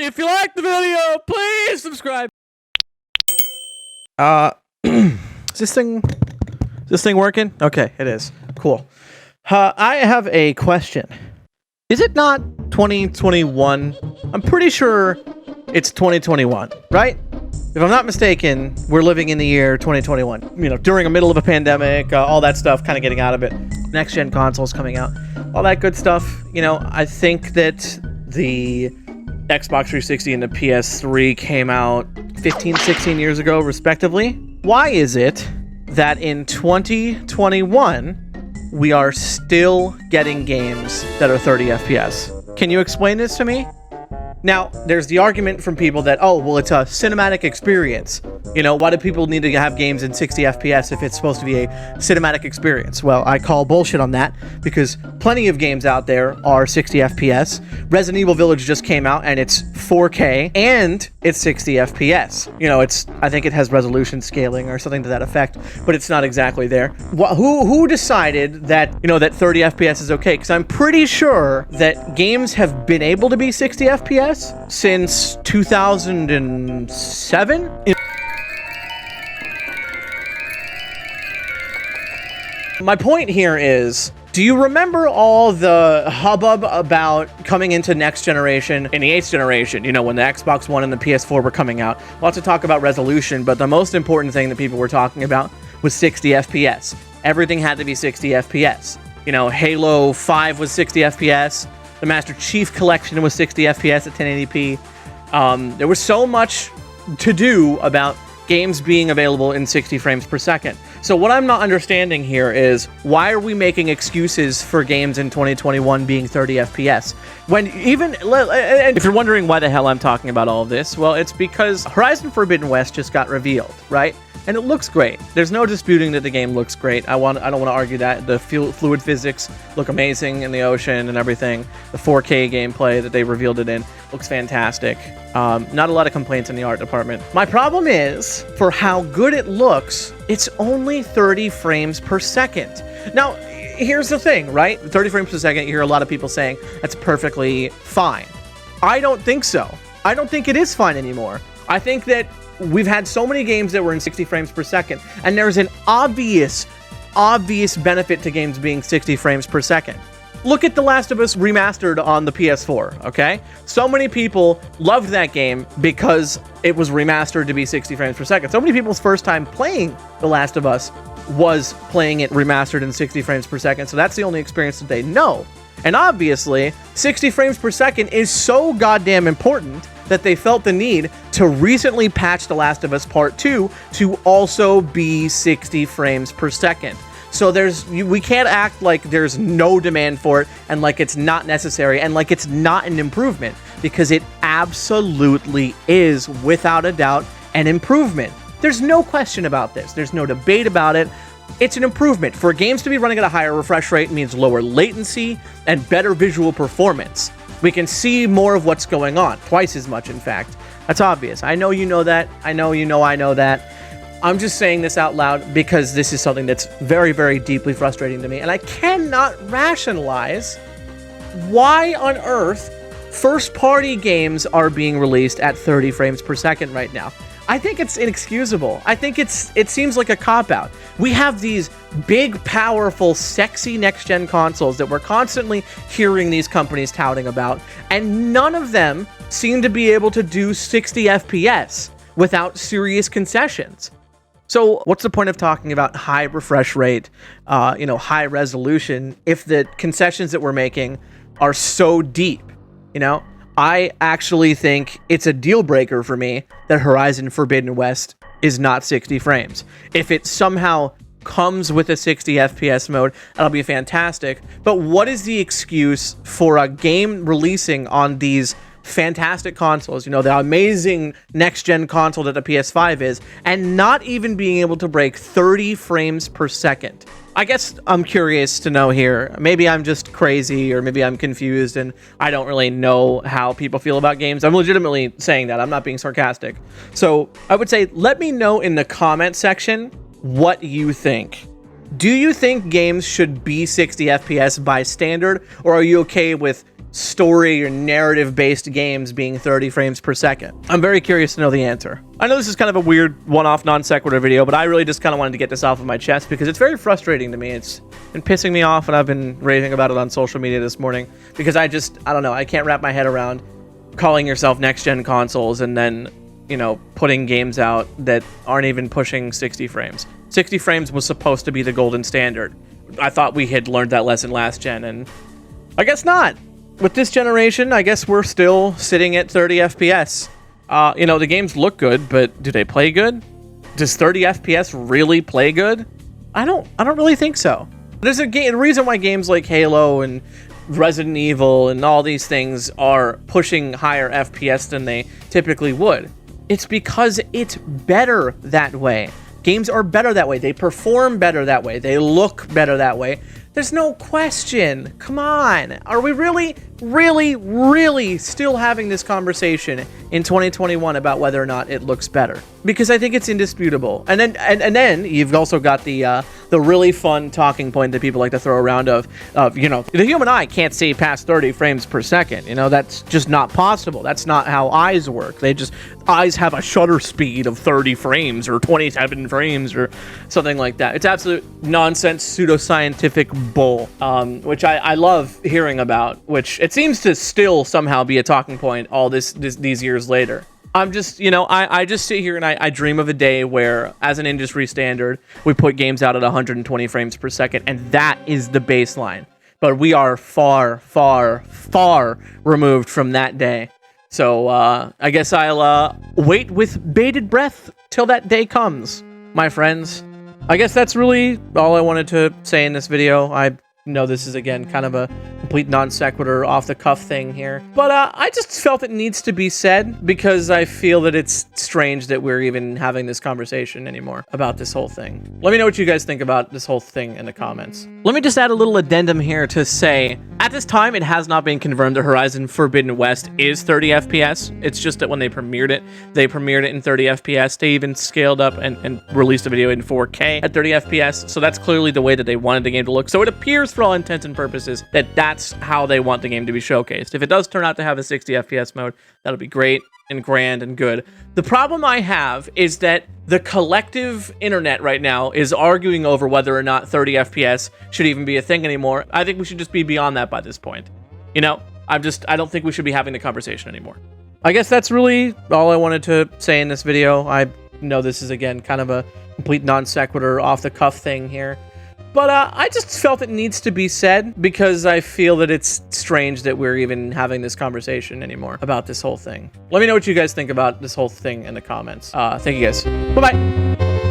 If you like the video, please subscribe. Is this thing working? Okay, it is. Cool. I have a question. Is it not 2021? I'm pretty sure it's 2021, right? If I'm not mistaken, we're living in the year 2021. You know, during the middle of a pandemic, all that stuff, kind of getting out of it. Next-gen consoles coming out, all that good stuff. You know, I think that the Xbox 360 and the PS3 came out 15, 16 years ago, respectively. Why is it that in 2021, we are still getting games that are 30 FPS? Can you explain this to me? Now, there's the argument from people that, oh, well, it's a cinematic experience. You know, why do people need to have games in 60 FPS if it's supposed to be a cinematic experience? Well, I call bullshit on that because plenty of games out there are 60 FPS. Resident Evil Village just came out and it's 4K and it's 60 FPS. You know, I think it has resolution scaling or something to that effect, but it's not exactly there. Who decided that, you know, that 30 FPS is okay? Because I'm pretty sure that games have been able to be 60 FPS since 2007. My point here is, do you remember all the hubbub about coming into next generation in the 8th generation? You know, when the Xbox One and the PS4 were coming out. Lots of talk about resolution, but the most important thing that people were talking about was 60 FPS. Everything had to be 60 FPS. You know, Halo 5 was 60 FPS. The Master Chief Collection was 60 FPS at 1080p. There was so much to do about games being available in 60 frames per second. So what I'm not understanding here is, why are we making excuses for games in 2021 being 30 FPS? When even, and if you're wondering why the hell I'm talking about all of this, well, it's because Horizon Forbidden West just got revealed, right? And it looks great. There's no disputing that the game looks great. I don't want to argue that. The fluid physics look amazing in the ocean and everything. The 4K gameplay that they revealed it in looks fantastic. Not a lot of complaints in the art department. My problem is, for how good it looks, it's only 30 frames per second. Now, here's the thing, right? 30 frames per second, you hear a lot of people saying that's perfectly fine. I don't think so. I don't think it is fine anymore. I think that we've had so many games that were in 60 frames per second, and there's an obvious benefit to games being 60 frames per second. Look at The Last of Us Remastered on the PS4, okay? So many people loved that game because it was remastered to be 60 frames per second. So many people's first time playing The Last of Us was playing it remastered in 60 frames per second, so that's the only experience that they know. And obviously, 60 frames per second is so goddamn important that they felt the need to recently patch The Last of Us Part 2 to also be 60 frames per second. So we can't act like there's no demand for it and like it's not necessary and like it's not an improvement, because it absolutely is, without a doubt, an improvement. There's no question about this. There's no debate about it. It's an improvement. For games to be running at a higher refresh rate means lower latency and better visual performance. We can see more of what's going on, twice as much, in fact. That's obvious. I know you know that. I know you know I know that. I'm just saying this out loud because this is something that's very, very deeply frustrating to me, and I cannot rationalize why on earth first-party games are being released at 30 frames per second right now. I think it's inexcusable. I think it seems like a cop-out. We have these big, powerful, sexy next-gen consoles that we're constantly hearing these companies touting about, and none of them seem to be able to do 60 FPS without serious concessions. So what's the point of talking about high refresh rate, high resolution, if the concessions that we're making are so deep, you know? I actually think it's a deal breaker for me that Horizon Forbidden West is not 60 frames. If it somehow comes with a 60 FPS mode, that'll be fantastic. But what is the excuse for a game releasing on these fantastic consoles, you know, the amazing next-gen console that the PS5 is, and not even being able to break 30 frames per second? I guess I'm curious to know here. Maybe I'm just crazy, or maybe I'm confused and I don't really know how people feel about games. I'm legitimately saying that. I'm not being sarcastic. So I would say, let me know in the comment section what you think. Do you think games should be 60 FPS by standard, or are you okay with story or narrative-based games being 30 frames per second? I'm very curious to know the answer. I know this is kind of a weird one-off non sequitur video, but I really just kind of wanted to get this off of my chest because it's very frustrating to me. It's been pissing me off, and I've been raving about it on social media this morning because I don't know, I can't wrap my head around calling yourself next-gen consoles and then, you know, putting games out that aren't even pushing 60 frames. 60 frames was supposed to be the golden standard. I thought we had learned that lesson last gen, and I guess not. With this generation, I guess we're still sitting at 30 FPS. You know, the games look good, but do they play good? Does 30 FPS really play good? I don't really think so. There's a reason why games like Halo and Resident Evil and all these things are pushing higher FPS than they typically would. It's because it's better that way. Games are better that way. They perform better that way. They look better that way. There's no question. Come on. Are we really still having this conversation in 2021 about whether or not it looks better? Because I think it's indisputable. And then you've also got the really fun talking point that people like to throw around of you know, the human eye can't see past 30 frames per second. You know, that's just not possible. That's not how eyes work. Eyes have a shutter speed of 30 frames or 27 frames or something like that. It's absolute nonsense, pseudoscientific bull, which I love hearing about, which it seems to still somehow be a talking point all these years later. I'm just, you know, I just sit here and I dream of a day where, as an industry standard, we put games out at 120 frames per second, and that is the baseline. But we are far removed from that day. So I guess I'll wait with bated breath till that day comes, my friends. I guess that's really all I wanted to say in this video. I know this is, again, kind of a complete non sequitur, off the cuff thing here, but I just felt it needs to be said because I feel that it's strange that we're even having this conversation anymore about this whole thing. Let me know what you guys think about this whole thing in the comments. Let me just add a little addendum here to say, at this time, it has not been confirmed that Horizon Forbidden West is 30 FPS. It's just that when they premiered it in 30 FPS. They even scaled up and released a video in 4K at 30 FPS. So that's clearly the way that they wanted the game to look. So it appears, for all intents and purposes, that that's how they want the game to be showcased. If it does turn out to have a 60 FPS mode, that'll be great and grand and good. The problem I have is that the collective internet right now is arguing over whether or not 30 FPS should even be a thing anymore. I think we should just be beyond that by this point. You know, I don't think we should be having the conversation anymore. I guess that's really all I wanted to say in this video. I know this is, again, kind of a complete non sequitur, off the cuff thing here. But I just felt it needs to be said because I feel that it's strange that we're even having this conversation anymore about this whole thing. Let me know what you guys think about this whole thing in the comments. Thank you guys. Bye-bye.